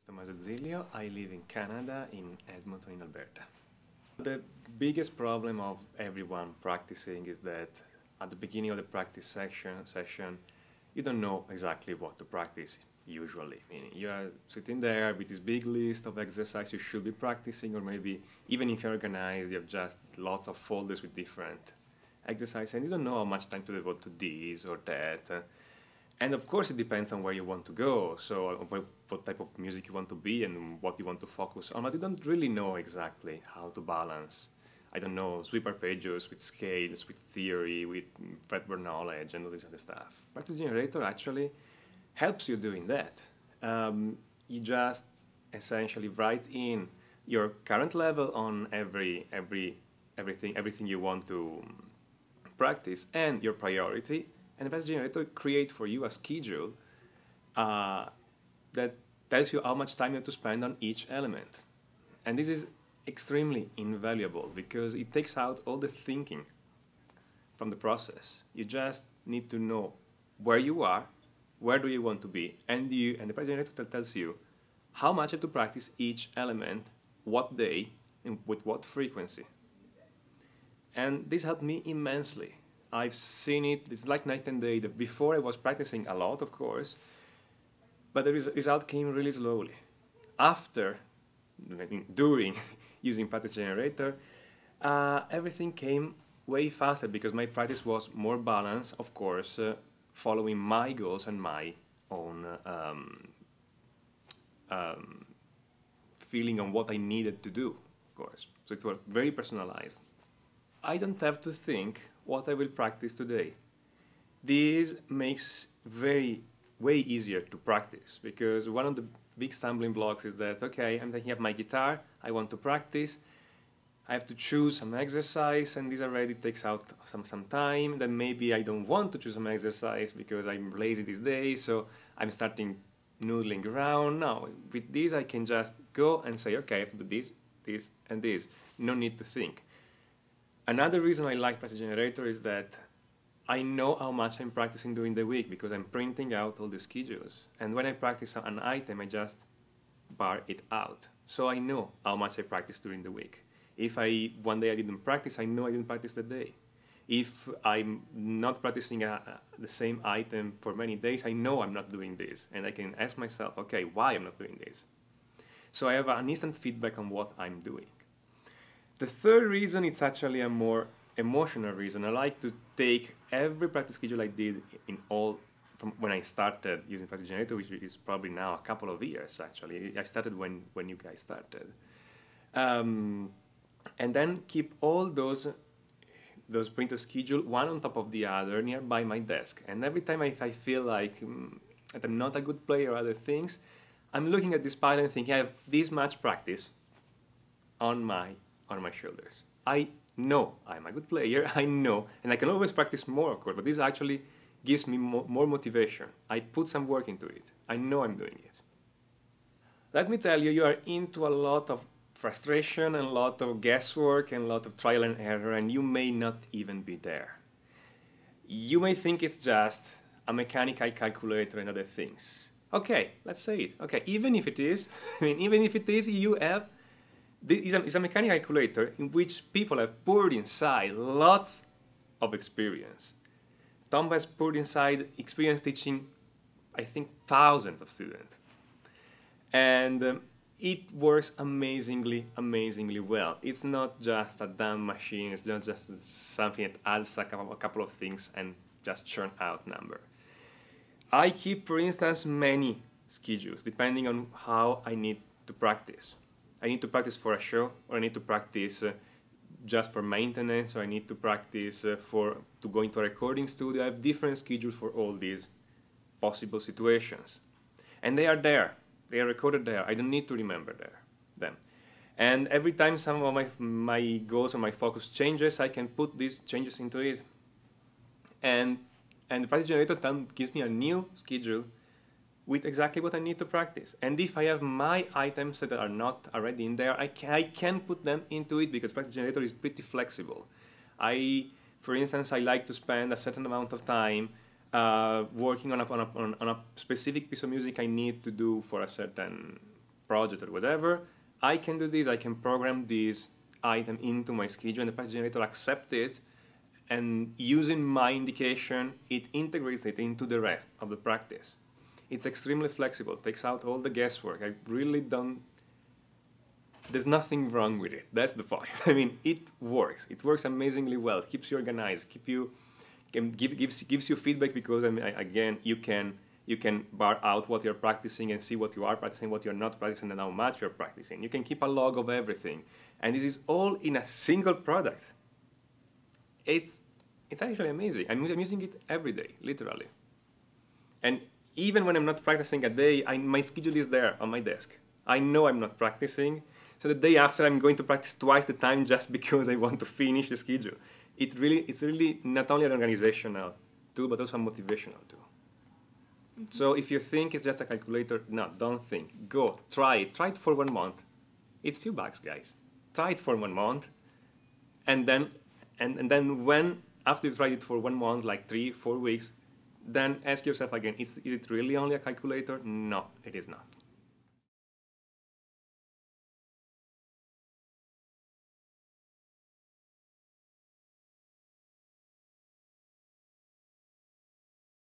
Tommaso Zillio. I live in Canada, in Edmonton, in Alberta. The biggest problem of everyone practicing is that at the beginning of the practice session, you don't know exactly what to practice usually. Meaning you are sitting there with this big list of exercises you should be practicing, or maybe even if you're organized, you have just lots of folders with different exercises, and you don't know how much time to devote to this or that. And of course, it depends on where you want to go, so what type of music you want to be and what you want to focus on, but you don't really know exactly how to balance, I don't know, sweep arpeggios with scales, with theory, with fretboard knowledge, and all this other stuff. Practice Generator actually helps you doing that. You just essentially write in your current level on everything you want to practice and your priority, and the Practice Generator create for you a schedule that tells you how much time you have to spend on each element. And this is extremely invaluable because it takes out all the thinking from the process. You just need to know where you are, where do you want to be, and the Practice Generator tells you how much you have to practice each element, what day, and with what frequency. And this helped me immensely. I've seen it, it's like night and day. Before I was practicing a lot, of course, but the result came really slowly. After, during using Practice Generator, everything came way faster because my practice was more balanced, of course, following my goals and my own feeling on what I needed to do, of course. So it was very personalized. I don't have to think what I will practice today. This makes way easier to practice because one of the big stumbling blocks is that, okay, I'm taking up my guitar, I want to practice, I have to choose some exercise, and this already takes out some time. Then maybe I don't want to choose some exercise because I'm lazy these days, so I'm starting noodling around. No, with this I can just go and say, okay, I have to do this, this, and this. No need to think. Another reason I like Practice Generator is that I know how much I'm practicing during the week because I'm printing out all the schedules. And when I practice an item, I just bar it out. So I know how much I practice during the week. If one day I didn't practice, I know I didn't practice that day. If I'm not practicing the same item for many days, I know I'm not doing this. And I can ask myself, okay, why I'm not doing this? So I have an instant feedback on what I'm doing. The third reason is actually a more emotional reason. I like to take every practice schedule I did from when I started using Practice Generator, which is probably now a couple of years actually. I started when you guys started. And then keep all those printed schedules one on top of the other nearby my desk. And every time I feel like that I'm not a good player or other things, I'm looking at this pile and thinking I have this much practice on my shoulders. I know I'm a good player, I know, and I can always practice more, of course, but this actually gives me more motivation. I put some work into it. I know I'm doing it. Let me tell you, you are into a lot of frustration and a lot of guesswork and a lot of trial and error, and you may not even be there. You may think it's just a mechanical calculator and other things. Okay, let's say it. Okay, even if it is, even if it is, you have it's a mechanical calculator in which people have poured inside lots of experience. Tom has poured inside experience teaching, I think, thousands of students. And it works amazingly well. It's not just a dumb machine, it's not just something that adds a couple of things and just churn out number. I keep, for instance, many schedules depending on how I need to practice. I need to practice for a show, or I need to practice just for maintenance, or I need to practice to go into a recording studio. I have different schedules for all these possible situations. And they are there. They are recorded there. I don't need to remember them. And every time some of my goals or my focus changes, I can put these changes into it. And the Practice Generator gives me a new schedule with exactly what I need to practice. And if I have my items that are not already in there, I can put them into it because Practice Generator is pretty flexible. For instance, I like to spend a certain amount of time working on a specific piece of music I need to do for a certain project or whatever, I can do this, I can program this item into my schedule, and the practice generator accepts it, and using my indication, it integrates it into the rest of the practice. It's extremely flexible, takes out all the guesswork. I really don't, there's nothing wrong with it. That's the point. I mean, it works. It works amazingly well. It keeps you organized, gives you feedback, because, I mean, again, you can bar out what you're practicing and see what you are practicing, what you're not practicing, and how much you're practicing. You can keep a log of everything. And this is all in a single product. It's actually amazing. I'm using it every day, literally. And even when I'm not practicing a day, my schedule is there on my desk. I know I'm not practicing, so the day after I'm going to practice twice the time just because I want to finish the schedule. It's really not only an organizational tool, but also a motivational tool. Mm-hmm. So if you think it's just a calculator, no, don't think. Go, try it. Try it for 1 month. It's few bucks, guys. Try it for 1 month, and then when, after you've tried it for 1 month, like 3-4 weeks, then ask yourself again, is it really only a calculator? No, it is not.